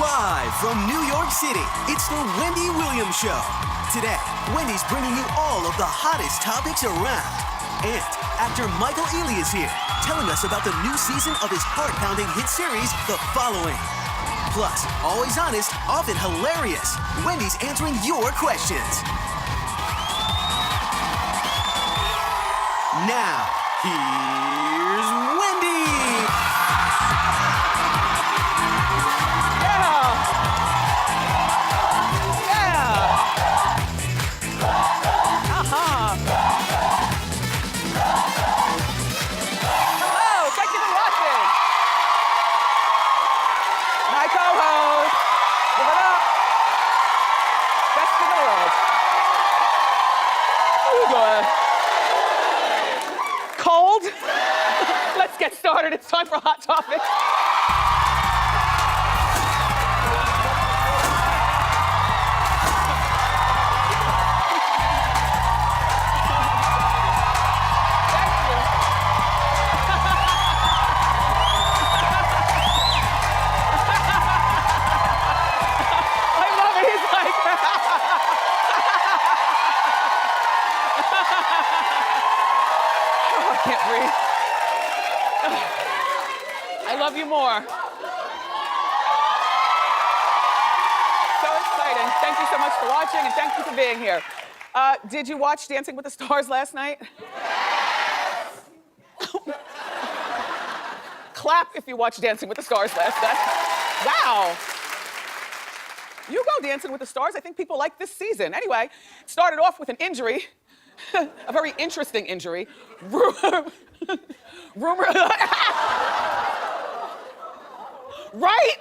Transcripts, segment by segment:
Live from New York City, it's the Wendy Williams Show. Today, Wendy's bringing you all of the hottest topics around. And actor Michael Ealy is here, telling us about the new season of his heart-pounding hit series, The Following. Plus, always honest, often hilarious, Wendy's answering your questions. Now, here's Wendy! Cold? Let's get started. It's time for Hot Topics. I love it. He's like... I can't breathe. I love you more. So exciting. Thank you so much for watching and thank you for being here. Did you watch Dancing with the Stars last night? Clap if you watched Dancing with the Stars last night. Wow. You go Dancing with the Stars. I think people like this season. Anyway, it started off with an injury. A very interesting injury. Rumor. Right?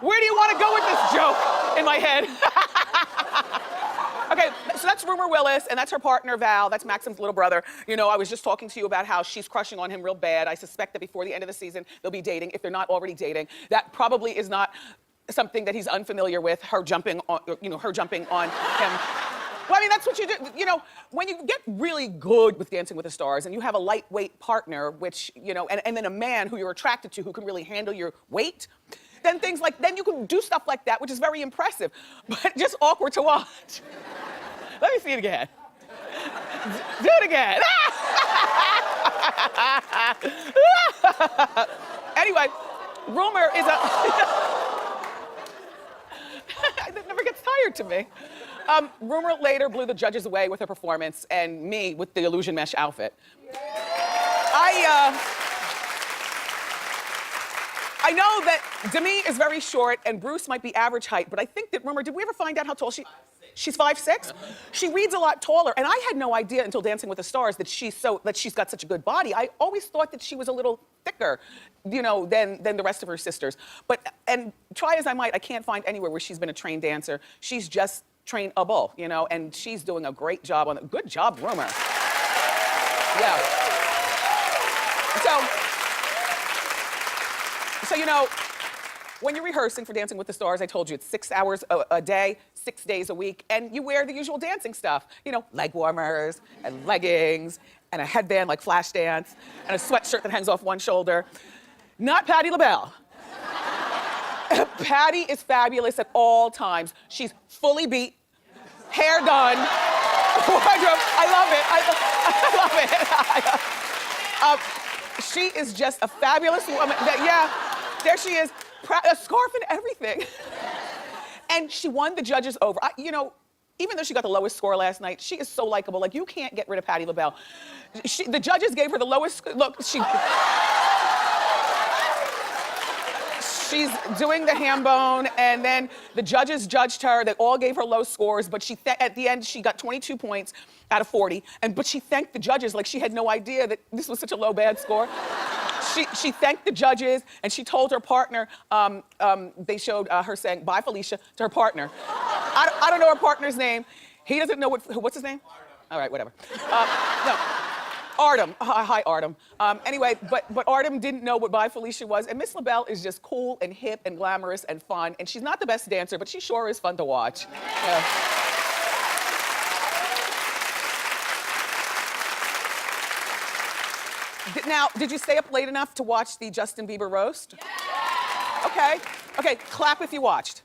Where do you want to go with this joke in my head? Okay, so that's Rumor Willis, and that's her partner, Val. That's Maxim's little brother. You know, I was just talking to you about how she's crushing on him real bad. I suspect that before the end of the season, they'll be dating, if they're not already dating. That probably is not something that he's unfamiliar with, her jumping on him. Well, I mean, that's what you do. You know, when you get really good with Dancing with the Stars and you have a lightweight partner, which, you know, and then a man who you're attracted to who can really handle your weight, then then you can do stuff like that, which is very impressive, but just awkward to watch. Let me see it again. Do it again. Anyway, Rumor is a... It never gets tired to me. Rumor later blew the judges away with her performance and me with the illusion mesh outfit. I know that Demi is very short and Bruce might be average height, but I think that Rumor, did we ever find out how tall she's 5'6"? She reads a lot taller, and I had no idea until Dancing with the Stars that she's got such a good body. I always thought that she was a little thicker, you know, than the rest of her sisters. And try as I might, I can't find anywhere where she's been a trained dancer. She's just trainable, you know, and she's doing a great job on it. Good job, Rumor. Yeah. So, you know, when you're rehearsing for Dancing with the Stars, I told you it's 6 hours a day, 6 days a week, and you wear the usual dancing stuff. You know, leg warmers and leggings and a headband like Flashdance and a sweatshirt that hangs off one shoulder. Not Patti LaBelle. Patti is fabulous at all times. She's fully beat, hair done, wardrobe. I love it. She is just a fabulous woman. Yeah, there she is, a scarf and everything. And she won the judges over. You know, even though she got the lowest score last night, she is so likable. Like, you can't get rid of Patti LaBelle. The judges gave her the lowest, look, she's doing the ham bone, and then the judges judged her. They all gave her low scores, but at the end, she got 22 points out of 40. But she thanked the judges like she had no idea that this was such a low, bad score. She thanked the judges, and she told her partner, they showed her saying, "Bye, Felicia," to her partner. I don't know her partner's name. He doesn't know what's his name? All right, whatever. No. Artem. Hi, Artem. Anyway, but Artem didn't know what Bye Felicia was, and Miss LaBelle is just cool and hip and glamorous and fun, and she's not the best dancer, but she sure is fun to watch. Now, did you stay up late enough to watch the Justin Bieber roast? Yeah. Okay. Okay, clap if you watched.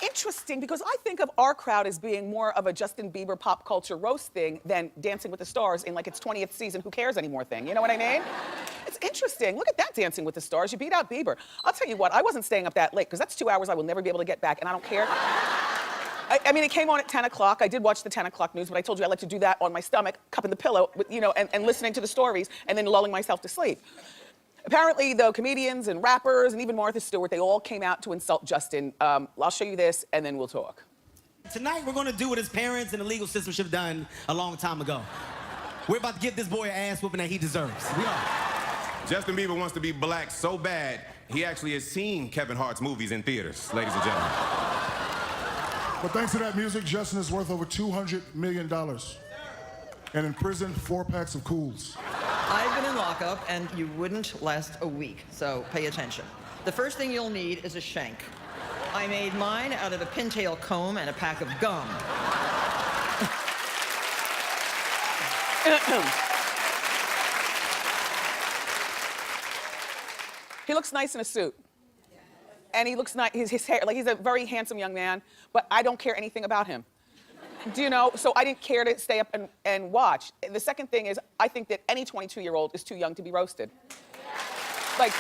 Interesting, because I think of our crowd as being more of a Justin Bieber pop culture roast thing than Dancing with the Stars in like its 20th season, who cares anymore thing, you know what I mean? It's interesting, look at that Dancing with the Stars, you beat out Bieber. I'll tell you what, I wasn't staying up that late, because that's 2 hours I will never be able to get back, and I don't care. I mean, it came on at 10 o'clock. I did watch the 10 o'clock news, but I told you I like to do that on my stomach, cupping the pillow, you know, and listening to the stories, and then lulling myself to sleep. Apparently, the comedians and rappers and even Martha Stewart, they all came out to insult Justin. I'll show you this, and then we'll talk. Tonight, we're gonna do what his parents and the legal system should have done a long time ago. We're about to give this boy an ass whooping that he deserves. We are. Justin Bieber wants to be black so bad, he actually has seen Kevin Hart's movies in theaters, ladies and gentlemen. But thanks to that music, Justin is worth over $200 million. And in prison, 4 packs of Cools. I've been in lockup, and you wouldn't last a week, so pay attention. The first thing you'll need is a shank. I made mine out of a pintail comb and a pack of gum. He looks nice in a suit. And he looks nice, his hair, like he's a very handsome young man, but I don't care anything about him. Do you know? So I didn't care to stay up and watch. The second thing is, I think that any 22-year-old is too young to be roasted. Like,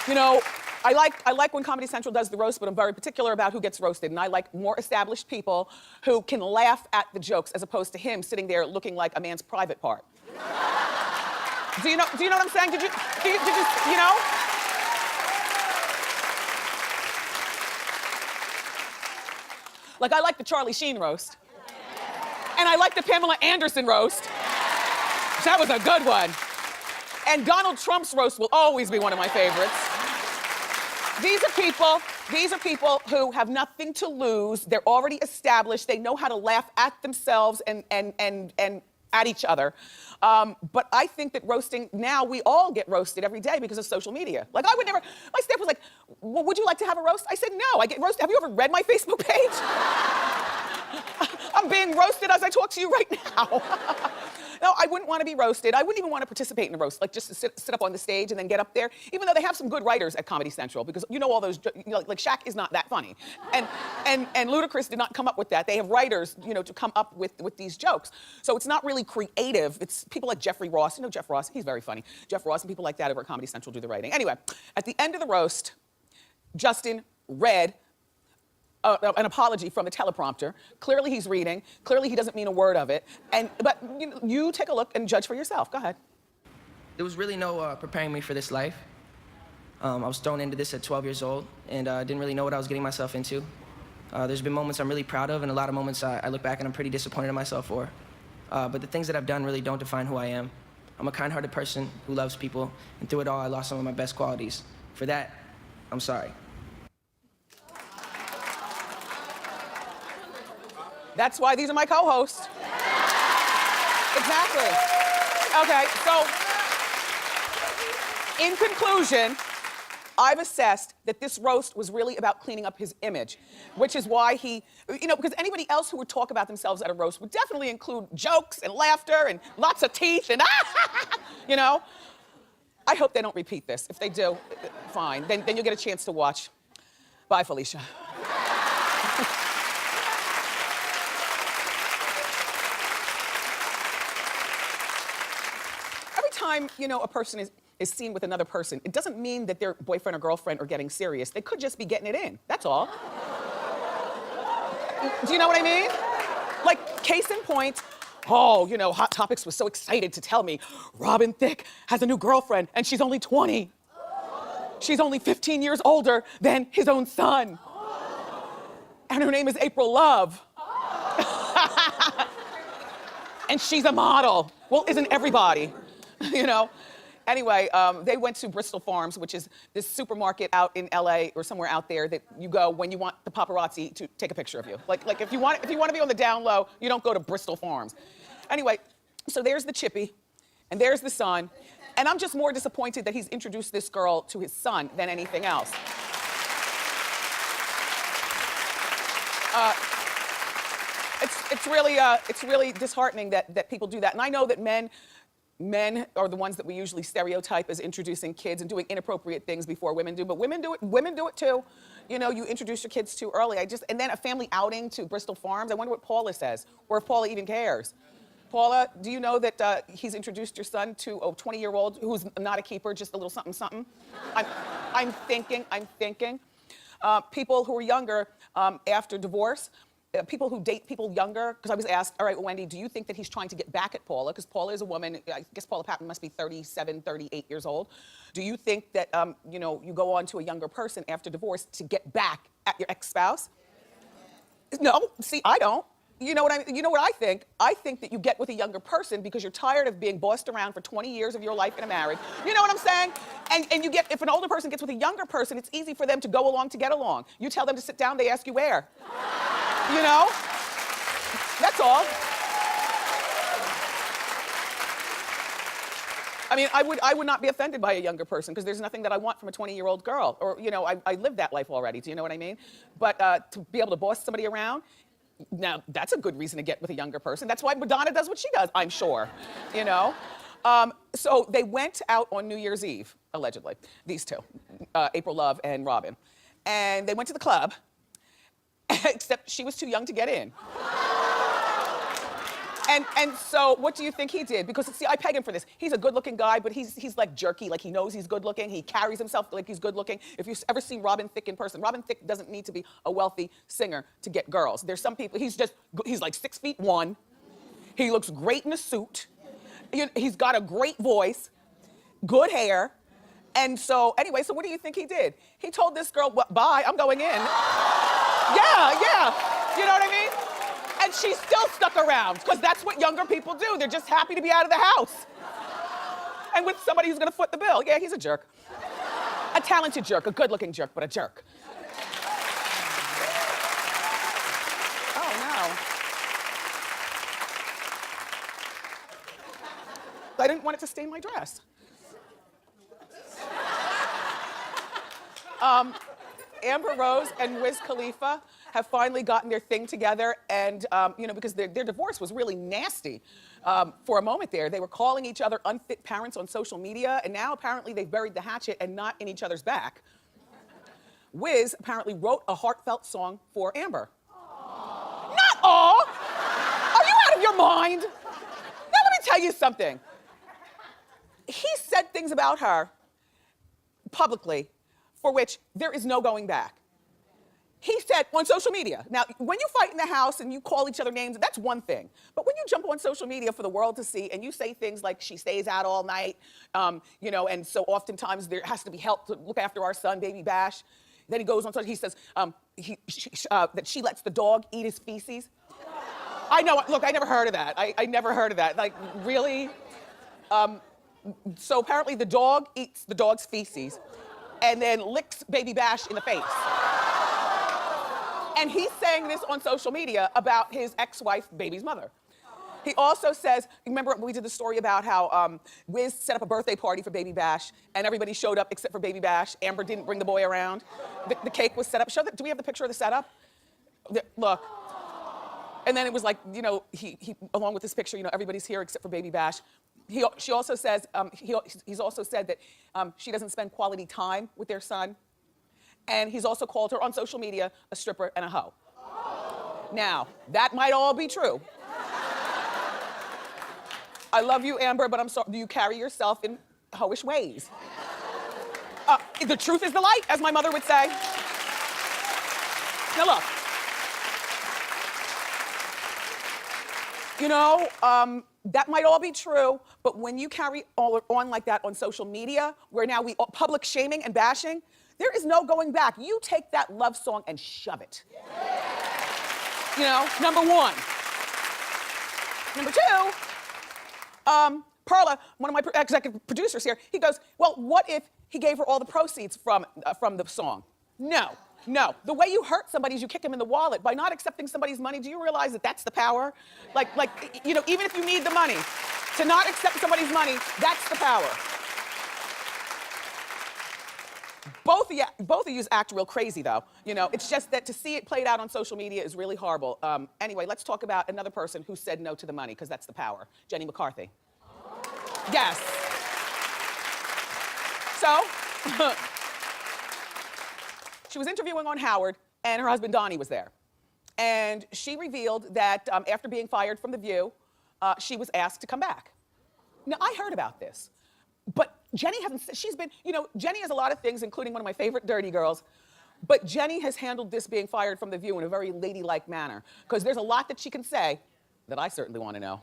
you know, I like when Comedy Central does the roast, but I'm very particular about who gets roasted. And I like more established people who can laugh at the jokes as opposed to him sitting there looking like a man's private part. Do you know what I'm saying? Did you know? Like, I like the Charlie Sheen roast. And I like the Pamela Anderson roast. That was a good one. And Donald Trump's roast will always be one of my favorites. These are people who have nothing to lose. They're already established. They know how to laugh at themselves and at each other. But I think that roasting, now we all get roasted every day because of social media. Like, I would never, my staff was like, well, would you like to have a roast? I said, no, I get roasted. Have you ever read my Facebook page? I'm being roasted as I talk to you right now. No, I wouldn't want to be roasted. I wouldn't even want to participate in a roast, like just to sit up on the stage and then get up there, even though they have some good writers at Comedy Central, because you know all those, you know, like Shaq is not that funny. And Ludacris did not come up with that. They have writers, you know, to come up with these jokes. So it's not really creative. It's people like Jeffrey Ross. You know Jeff Ross, he's very funny. Jeff Ross and people like that over at Comedy Central do the writing. Anyway, at the end of the roast, Justin read an apology from the teleprompter. Clearly he's reading. Clearly he doesn't mean a word of it. But you take a look and judge for yourself. Go ahead. There was really no preparing me for this life. I was thrown into this at 12 years old, and I didn't really know what I was getting myself into. There's been moments I'm really proud of, and a lot of moments I look back and I'm pretty disappointed in myself for. But the things that I've done really don't define who I am. I'm a kind-hearted person who loves people, and through it all, I lost some of my best qualities. For that, I'm sorry. That's why these are my co-hosts. Exactly. Okay, so in conclusion, I've assessed that this roast was really about cleaning up his image, which is why he, you know, because anybody else who would talk about themselves at a roast would definitely include jokes and laughter and lots of teeth and you know. I hope they don't repeat this. If they do, fine. Then you'll get a chance to watch. Bye, Felicia. Time, you know, a person is seen with another person, it doesn't mean that their boyfriend or girlfriend are getting serious. They could just be getting it in, that's all. Do you know what I mean? Like, case in point, oh, you know, Hot Topics was so excited to tell me Robin Thicke has a new girlfriend and she's only 20. She's only 15 years older than his own son. And her name is April Love. And she's a model. Well, isn't everybody? You know? Anyway, they went to Bristol Farms, which is this supermarket out in LA or somewhere out there that you go when you want the paparazzi to take a picture of you. Like if you want to be on the down low, you don't go to Bristol Farms. Anyway, so there's the chippy, and there's the son, and I'm just more disappointed that he's introduced this girl to his son than anything else. It's really disheartening that people do that, and I know that men men are the ones that we usually stereotype as introducing kids and doing inappropriate things before women do, but women do it too. You know, you introduce your kids too early. And then a family outing to Bristol Farms. I wonder what Paula says, or if Paula even cares. Paula, do you know that he's introduced your son to a 20-year-old who's not a keeper, just a little something, something? I'm thinking. People who are younger after divorce, people who date people younger, because I was asked, all right, well, Wendy, do you think that he's trying to get back at Paula? Because Paula is a woman, I guess Paula Patton must be 37, 38 years old. Do you think that, you know, you go on to a younger person after divorce to get back at your ex-spouse? No, see, I don't. You know what I think? I think that you get with a younger person because you're tired of being bossed around for 20 years of your life in a marriage. You know what I'm saying? And you get, if an older person gets with a younger person, it's easy for them to go along to get along. You tell them to sit down, they ask you where. You know? That's all. I mean, I would not be offended by a younger person because there's nothing that I want from a 20-year-old girl. Or, you know, I lived that life already. Do you know what I mean? But to be able to boss somebody around, now, that's a good reason to get with a younger person. That's why Madonna does what she does, I'm sure, you know? So they went out on New Year's Eve, allegedly, these two, April Love and Robin. And they went to the club, except she was too young to get in. And so what do you think he did? Because, see, I peg him for this. He's a good-looking guy, but he's like jerky, like he knows he's good-looking. He carries himself like he's good-looking. If you've ever seen Robin Thicke in person, Robin Thicke doesn't need to be a wealthy singer to get girls. There's some people, he's like 6'1". He looks great in a suit. He's got a great voice, good hair. And so, anyway, so what do you think he did? He told this girl, well, bye, I'm going in. Yeah. You know what I mean? And she still stuck around, because that's what younger people do. They're just happy to be out of the house. And with somebody who's gonna foot the bill. Yeah, he's a jerk. A talented jerk, a good-looking jerk, but a jerk. Oh, no. I didn't want it to stain my dress. Amber Rose and Wiz Khalifa have finally gotten their thing together, and you know, because their divorce was really nasty for a moment there. They were calling each other unfit parents on social media, and now apparently they've buried the hatchet and not in each other's back. Wiz apparently wrote a heartfelt song for Amber. Aww. Not all! Are you out of your mind? Now let me tell you something. He said things about her publicly for which there is no going back. He said on social media. Now, when you fight in the house and you call each other names, that's one thing. But when you jump on social media for the world to see and you say things like, she stays out all night, you know, and so oftentimes there has to be help to look after our son, Baby Bash. Then he goes on, he says that she lets the dog eat his feces. I know, look, I never heard of that. I never heard of that. Like, really? So apparently the dog eats the dog's feces and then licks Baby Bash in the face. And he's saying this on social media about his ex-wife, Baby's mother. He also says, remember we did the story about how Wiz set up a birthday party for Baby Bash and everybody showed up except for Baby Bash. Amber didn't bring the boy around. The cake was set up. Do we have the picture of the setup? Look. And then it was like, you know, he along with this picture, you know, everybody's here except for Baby Bash. She also says, he's also said that she doesn't spend quality time with their son. And he's also called her on social media a stripper and a hoe. Now, that might all be true. I love you, Amber, but I'm sorry, you carry yourself in hoish ways. The truth is the light, as my mother would say. Now look. You know, that might all be true, but when you carry on like that on social media, where now we public shaming and bashing, there is no going back. You take that love song and shove it. You know, number one. Number two, Perla, one of my executive producers here, he goes, well, what if he gave her all the proceeds from the song? No. The way you hurt somebody is you kick him in the wallet. By not accepting somebody's money, do you realize that that's the power? Like, you know, even if you need the money, to not accept somebody's money, that's the power. Both of you act real crazy, though. You know, it's just that to see it played out on social media is really horrible. Anyway, let's talk about another person who said no to the money, because that's the power. Jenny McCarthy. Yes. So, she was interviewing on Howard, and her husband Donnie was there. And she revealed that after being fired from The View, she was asked to come back. Now, I heard about this, but Jenny hasn't, she's been, you know, Jenny has a lot of things, including one of my favorite dirty girls, but Jenny has handled this being fired from The View in a very ladylike manner, because there's a lot that she can say that I certainly want to know.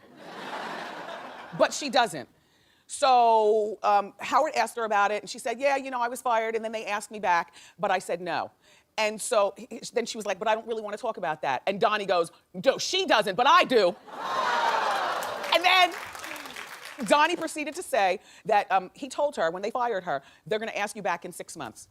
But she doesn't. So Howard asked her about it, and she said, yeah, you know, I was fired, and then they asked me back, but I said no. And so then she was like, but I don't really want to talk about that. And Donnie goes, no, she doesn't, but I do. And then Donnie proceeded to say that he told her when they fired her, they're going to ask you back in 6 months.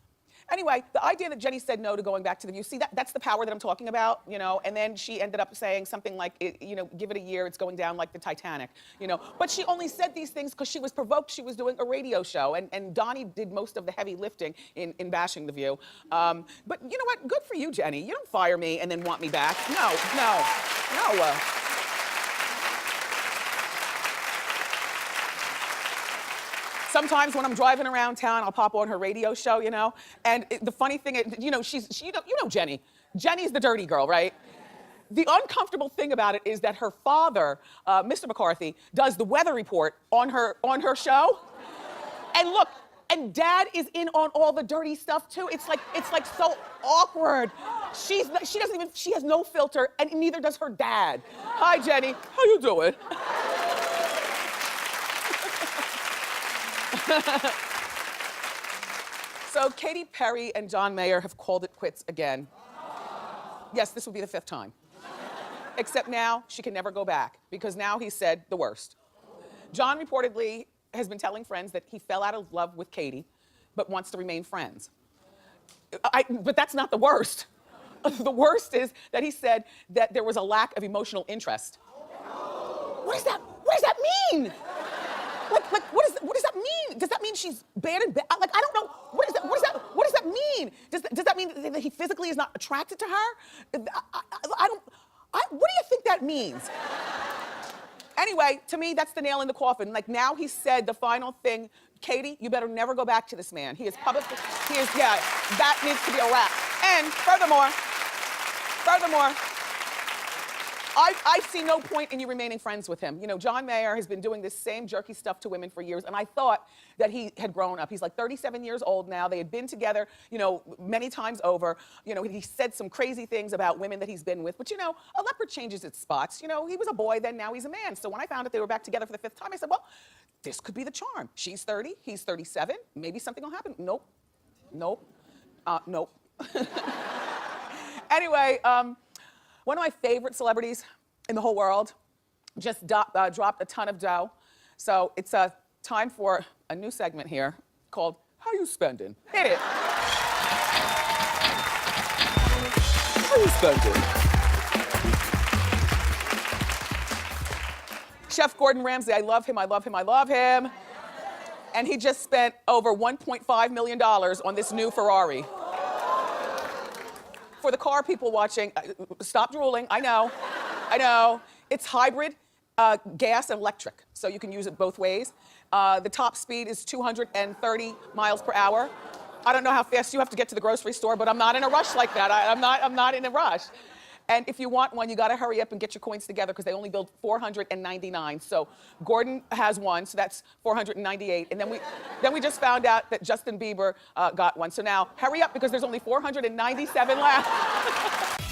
Anyway, the idea that Jenny said no to going back to The View, see, that's the power that I'm talking about, you know, and then she ended up saying something like, you know, give it a year, it's going down like the Titanic, you know. But she only said these things because she was provoked. She was doing a radio show, and Donnie did most of the heavy lifting in bashing The View. But you know what? Good for you, Jenny. You don't fire me and then want me back. No. Sometimes when I'm driving around town, I'll pop on her radio show, you know? And the funny thing is, you know, you know Jenny. Jenny's the dirty girl, right? The uncomfortable thing about it is that her father, Mr. McCarthy, does the weather report on her show. And look, and Dad is in on all the dirty stuff too. It's like so awkward. She has no filter, and neither does her dad. Hi, Jenny. How you doing? So Katy Perry and John Mayer have called it quits again. Yes, this will be the 5th time. Except now she can never go back, because now he said the worst. John reportedly has been telling friends that he fell out of love with Katy, but wants to remain friends. But that's not the worst. The worst is that he said that there was a lack of emotional interest. What does that mean? Like, what does that mean? Does that mean she's bad and bad? Like, I don't know. What does that mean? Does that mean that he physically is not attracted to her? What do you think that means? Anyway, to me, that's the nail in the coffin. Like, now he said the final thing, Katy, you better never go back to this man. He is publicly, that needs to be a wrap. And furthermore, I see no point in you remaining friends with him. You know, John Mayer has been doing this same jerky stuff to women for years, and I thought that he had grown up. He's like 37 years old now. They had been together, you know, many times over. You know, he said some crazy things about women that he's been with, but you know, a leopard changes its spots. You know, he was a boy then, now he's a man. So when I found out they were back together for the 5th time, I said, well, this could be the charm. She's 30, he's 37, maybe something will happen. Nope. Anyway, one of my favorite celebrities in the whole world just dropped a ton of dough. So it's time for a new segment here called How You Spendin'? Hit it. How you spending? Chef Gordon Ramsay, I love him. And he just spent over $1.5 million on this new Ferrari. For the car people watching, stop drooling, I know. It's hybrid, gas and electric, so you can use it both ways. The top speed is 230 miles per hour. I don't know how fast you have to get to the grocery store, but I'm not in a rush like that. I'm not in a rush. And if you want one, you gotta hurry up and get your coins together, because they only build 499. So Gordon has one, so that's 498. And then we just found out that Justin Bieber got one. So now hurry up, because there's only 497 left.